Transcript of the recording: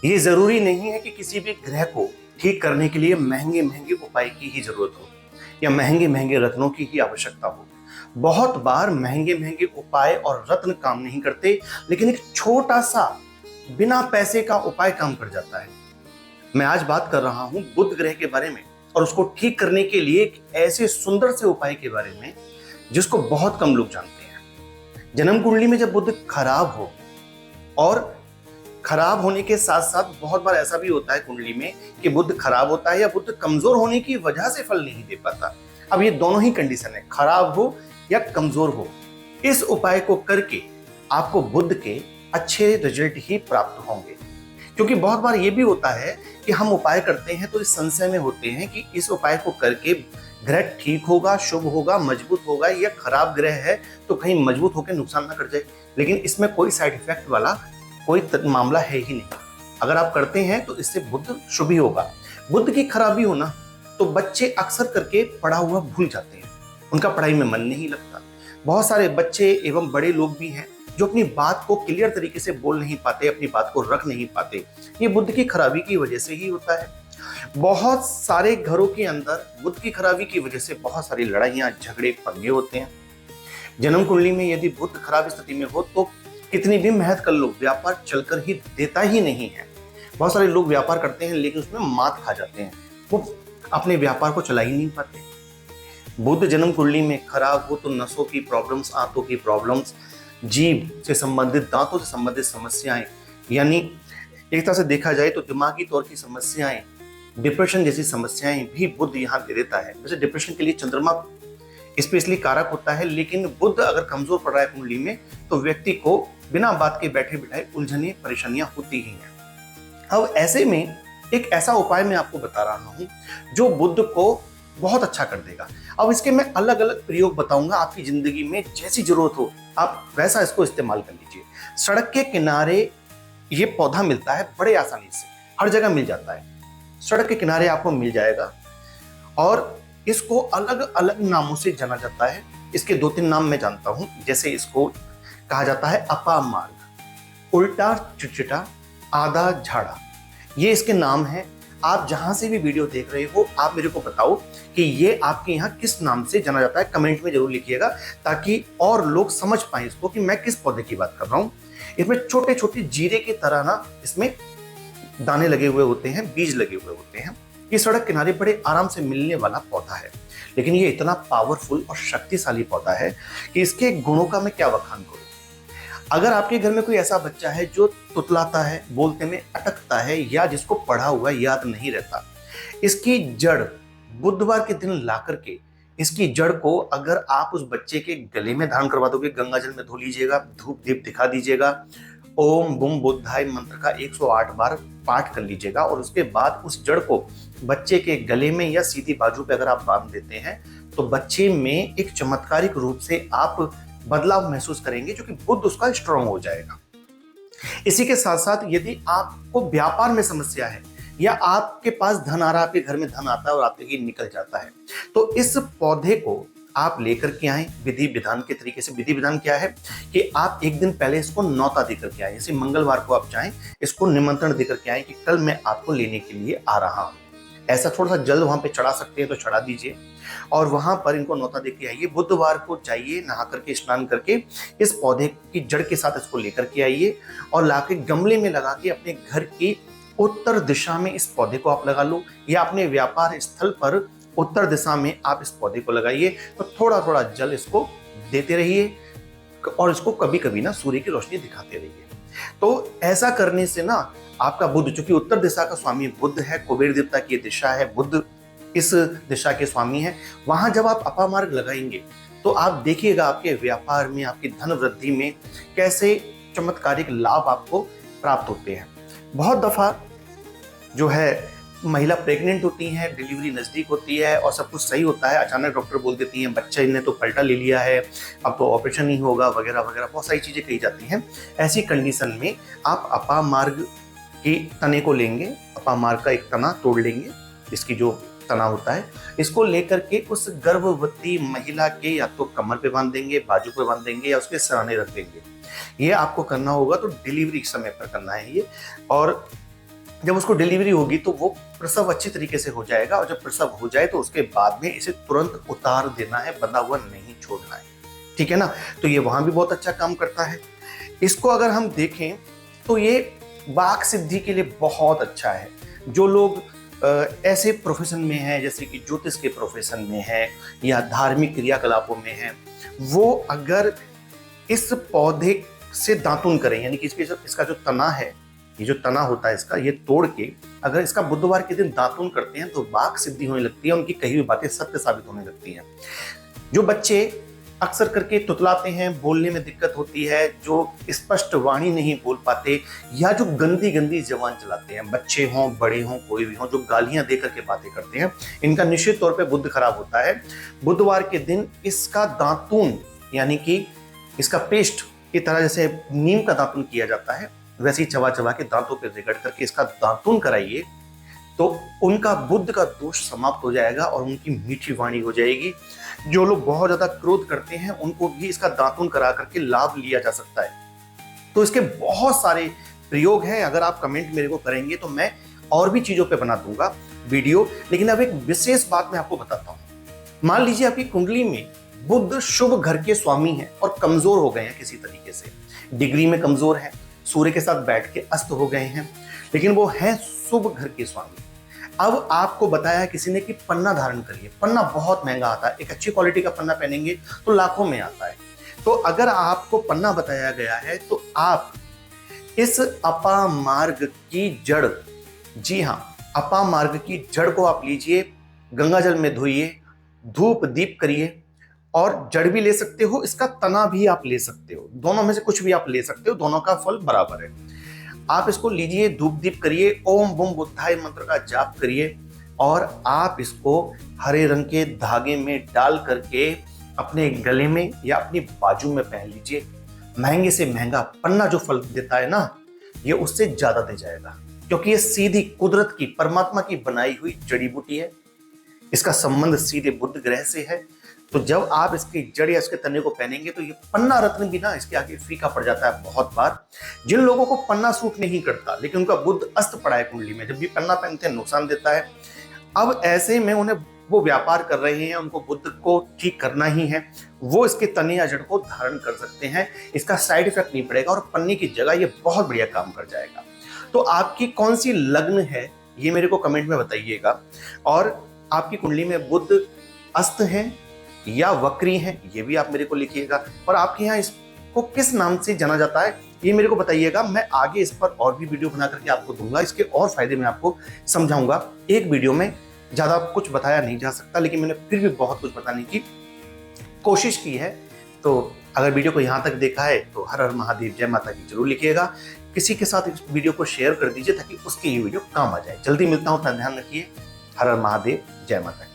ये जरूरी नहीं है कि किसी भी ग्रह को ठीक करने के लिए महंगे महंगे उपाय की ही जरूरत हो या महंगे महंगे रत्नों की ही आवश्यकता हो। बहुत बार महंगे महंगे उपाय और रत्न काम नहीं करते, लेकिन एक छोटा सा बिना पैसे का उपाय काम कर जाता है। मैं आज बात कर रहा हूं बुध ग्रह के बारे में और उसको ठीक करने के लिए एक ऐसे सुंदर से उपाय के बारे में जिसको बहुत कम लोग जानते हैं। जन्म कुंडली में जब बुध खराब हो, और खराब होने के साथ साथ बहुत बार ऐसा भी होता है कुंडली में कि बुध खराब होता है या बुध कमजोर होने की वजह से फल नहीं दे पाता। अब ये दोनों ही कंडीशन है, खराब हो या कमजोर हो। इस उपाय को करके आपको बुध के अच्छे रिजल्ट ही प्राप्त होंगे। क्योंकि बहुत बार ये भी होता है कि हम उपाय करते हैं तो इस संशय में होते हैं कि इस उपाय को करके ग्रह ठीक होगा, शुभ होगा, मजबूत होगा, या खराब ग्रह है तो कहीं मजबूत होकर नुकसान ना कर जाए। लेकिन इसमें कोई साइड इफेक्ट वाला कोई मामला है ही नहीं। अगर आप करते हैं तो इससे बुध शुभ ही होगा। बुध की खराबी होना तो बच्चे अक्सर करके पढ़ा हुआ भूल जाते हैं, उनका पढ़ाई में मन नहीं लगता। बहुत सारे बच्चे एवं बड़े लोग भी हैं जो अपनी बात को क्लियर तरीके से बोल नहीं पाते, अपनी बात को रख नहीं पाते। ये बुध की खराबी की वजह से ही होता है। बहुत सारे घरों के अंदर बुध की खराबी की वजह से बहुत सारी लड़ाइयां, झगड़े, पंगे होते हैं। जन्म कुंडली में यदि बुध खराब स्थिति में हो तो कितनी भी मेहनत कर लो, व्यापार चलकर ही देता ही नहीं है। बहुत सारे लोग व्यापार करते हैं लेकिन उसमें मात खा जाते हैं, वो अपने व्यापार को चला ही नहीं पाते। बुध जन्म कुंडली में खराब हो तो नसों की प्रॉब्लम्स, आंतों की प्रॉब्लम्स, जीभ से संबंधित, दांतों से संबंधित समस्याएं, यानी एक तरह से देखा जाए तो दिमागी तौर की समस्याएं, डिप्रेशन जैसी समस्याएं भी बुध यहाँ दे देता है। वैसे डिप्रेशन के लिए चंद्रमा स्पेशली कारक होता है, लेकिन बुध अगर कमजोर पड़ रहा है कुंडली में तो व्यक्ति को बिना बात के बैठे बिठाए उलझने, परेशानियां होती ही हैं। अब ऐसे में एक ऐसा उपाय मैं आपको बता रहा हूं जो बुध को बहुत अच्छा कर देगा। अब इसके मैं अलग अलग प्रयोग बताऊंगा, आपकी जिंदगी में जैसी जरूरत हो आप वैसा इसको इस्तेमाल कर लीजिए। सड़क के किनारे ये पौधा मिलता है बड़े आसानी से, हर जगह मिल जाता है, सड़क के किनारे आपको मिल जाएगा। और इसको अलग अलग नामों से जाना जाता है। इसके 2-3 नाम मैं जानता हूं, जैसे इसको कहा जाता है अपामार्ग, उल्टा चिटचिटा, आधा झाड़ा, ये इसके नाम है। आप जहां से भी वीडियो देख रहे हो आप मेरे को बताओ कि ये आपके यहाँ किस नाम से जाना जाता है, कमेंट में जरूर लिखिएगा ताकि और लोग समझ पाए इसको कि मैं किस पौधे की बात कर रहा हूं। इसमें छोटे छोटे जीरे की तरह ना इसमें दाने लगे हुए होते हैं, बीज लगे हुए होते हैं। ये सड़क किनारे बड़े आराम से मिलने वाला पौधा है, लेकिन ये इतना पावरफुल और शक्तिशाली पौधा है कि इसके गुणों का मैं क्या बखान करूं। अगर आपके घर में कोई ऐसा बच्चा है जो तुतलाता है, बोलते में अटकता है, या जिसको पढ़ा हुआ याद नहीं रहता, इसकी जड़ बुधवार के दिन ला करके इसकी जड़ को अगर आप उस बच्चे के गले में धारण करवा दोगे, गंगा जल में धो लीजिएगा, धूप दीप दिखा दीजिएगा, ओम बुम बुद्धाय मंत्र का 108 बार पाठ कर लीजिएगा, और उसके बाद उस जड़ को बच्चे के गले में या सीधी बाजू पे अगर आप बांध देते हैं तो बच्चे में एक चमत्कारिक रूप से आप बदलाव महसूस करेंगे, जो कि बुध उसका स्ट्रांग हो जाएगा। इसी के साथ साथ यदि आपको व्यापार में समस्या है या आपके पास धन आ रहा है, आपके घर में धन आता है और आते ही निकल जाता है, तो इस पौधे को आप लेकर के आए विधि विधान के तरीके से। विधि विधान क्या है कि आप एक दिन पहले इसको न्योता देकर के आए, जैसे मंगलवार को आप जाएं, इसको निमंत्रण देकर के आए कि कल मैं आपको लेने के लिए आ रहा हूं। ऐसा थोड़ा सा जल वहां पे चढ़ा सकते हैं तो चढ़ा दीजिए, और वहां पर इनको न्योता देके आइए। बुधवार को जाइए, नहा करके स्नान करके इस पौधे की जड़ के साथ इसको लेकर के आइए और लाके गमले में लगा के अपने घर की उत्तर दिशा में इस पौधे को आप लगा लो, या अपने व्यापार स्थल पर उत्तर दिशा में आप इस पौधे को लगाइए। तो थोड़ा थोड़ा जल इसको देते रहिए और इसको कभी कभी ना सूर्य की रोशनी दिखाते रहिए। तो ऐसा करने से ना आपका बुध, चूंकि उत्तर दिशा का स्वामी बुध है, कुबेर देवता की दिशा है, बुध इस दिशा के स्वामी है, वहां जब आप अपामार्ग लगाएंगे तो आप देखिएगा आपके व्यापार में, आपकी धन वृद्धि में कैसे चमत्कारिक लाभ आपको प्राप्त होते हैं। बहुत दफा जो है महिला प्रेग्नेंट होती है, डिलीवरी नजदीक होती है और सब कुछ सही होता है, अचानक डॉक्टर बोल देती हैं बच्चे ने तो पलटा ले लिया है, अब तो ऑपरेशन ही होगा, वगैरह वगैरह बहुत सारी चीजें कही जाती हैं। ऐसी कंडीशन में आप अपामार्ग के तने को लेंगे, अपामार्ग का एक तना तोड़ लेंगे, इसकी जो तना होता है, इसको लेकर के उस गर्भवती महिला के या तो कमर पे बांध देंगे, बाजू पे बांध देंगे, या उसके सराहने रख देंगे। ये आपको करना होगा तो डिलीवरी समय पर करना है ये। और जब उसको डिलीवरी होगी तो वो प्रसव अच्छी तरीके से हो जाएगा, और जब प्रसव हो जाए तो उसके बाद में इसे तुरंत उतार देना है, बंधा हुआ नहीं छोड़ना है, ठीक है ना। तो ये वहां भी बहुत अच्छा काम करता है। इसको अगर हम देखें तो ये वाक सिद्धि के लिए बहुत अच्छा है। जो लोग ऐसे प्रोफेशन में हैं, जैसे कि ज्योतिष के प्रोफेशन में है या धार्मिक क्रियाकलापों में है, वो अगर इस पौधे से दातुन करें, यानी कि इसका जो तना है, ये जो तना होता है इसका, ये तोड़ के अगर इसका बुधवार के दिन दातुन करते हैं तो वाक सिद्धि होने लगती है, उनकी कही हुई बातें सत्य साबित होने लगती हैं। जो बच्चे अक्सर करके तुतलाते हैं, बोलने में दिक्कत होती है, जो स्पष्ट वाणी नहीं बोल पाते, या जो गंदी गंदी जबान चलाते हैं, बच्चे हों बड़े हों कोई भी हों, जो गालियां दे करके बातें करते हैं, इनका निश्चित तौर पे बुध खराब होता है। बुधवार के दिन इसका दातून, यानी कि इसका पेस्ट की तरह जैसे नीम का दातून किया जाता है, वैसे ही चबा चबा के दांतों पे रगड़ करके इसका दातून कराइए, तो उनका बुध का दोष समाप्त हो जाएगा और उनकी मीठी वाणी हो जाएगी। जो लोग बहुत ज्यादा क्रोध करते हैं उनको भी इसका दातून करा करके लाभ लिया जा सकता है। तो इसके बहुत सारे प्रयोग हैं, अगर आप कमेंट मेरे को करेंगे तो मैं और भी चीजों पे बना दूंगा वीडियो। लेकिन अब एक विशेष बात मैं आपको बताता हूं। मान लीजिए आपकी कुंडली में बुध शुभ घर के स्वामी हैं और कमजोर हो गए हैं, किसी तरीके से डिग्री में कमजोर है, सूर्य के साथ बैठ के अस्त हो गए हैं, लेकिन वो है शुभ घर के स्वामी। अब आपको बताया किसी ने कि पन्ना धारण करिए। पन्ना बहुत महंगा आता है, एक अच्छी क्वालिटी का पन्ना पहनेंगे तो लाखों में आता है। तो अगर आपको पन्ना बताया गया है तो आप इस अपामार्ग की जड़, जी हाँ, अपामार्ग की जड़ को आप लीजिए, गंगा जल में धोइए, धूप दीप करिए, और जड़ भी ले सकते हो, इसका तना भी आप ले सकते हो, दोनों में से कुछ भी आप ले सकते हो, दोनों का फल बराबर है। आप इसको लीजिए, धूप दीप करिए, ओम बम बुद्धाय मंत्र का जाप करिए, और आप इसको हरे रंग के धागे में डाल करके अपने गले में या अपनी बाजू में पहन लीजिए। महंगे से महंगा पन्ना जो फल देता है ना, ये उससे ज्यादा दे जाएगा, क्योंकि ये सीधी कुदरत की, परमात्मा की बनाई हुई जड़ी बूटी है। इसका संबंध सीधे बुध ग्रह से है। तो जब आप इसकी जड़ या इसके तने को पहनेंगे तो ये पन्ना रत्न भी ना इसके आगे फीका पड़ जाता है बहुत बार। जिन लोगों को पन्ना सूट नहीं करता, लेकिन उनका बुध अस्त पड़ा है कुंडली में, जब भी पन्ना पहनते हैं नुकसान देता है। अब ऐसे में उन्हें, वो व्यापार कर रहे हैं, उनको बुध को ठीक करना ही है, वो इसके तने या जड़ को धारण कर सकते हैं, इसका साइड इफेक्ट नहीं पड़ेगा और पन्नी की जगह ये बहुत बढ़िया काम कर जाएगा। तो आपकी कौन सी लग्न है ये मेरे को कमेंट में बताइएगा, और आपकी कुंडली में बुध अस्त है या वक्री है ये भी आप मेरे को लिखिएगा, और आपके यहाँ इसको किस नाम से जाना जाता है ये मेरे को बताइएगा। मैं आगे इस पर और भी वीडियो बना करके आपको दूंगा, इसके और फायदे मैं आपको समझाऊंगा। एक वीडियो में ज्यादा कुछ बताया नहीं जा सकता, लेकिन मैंने फिर भी बहुत कुछ बताने की कोशिश की है। तो अगर वीडियो को यहाँ तक देखा है तो हर हर महादेव जय माता की जरूर लिखिएगा। किसी के साथ इस वीडियो को शेयर कर दीजिए ताकि उसके ये वीडियो काम आ जाए। जल्दी मिलता हूँ, अपना ध्यान रखिए। हर हर महादेव जय माता।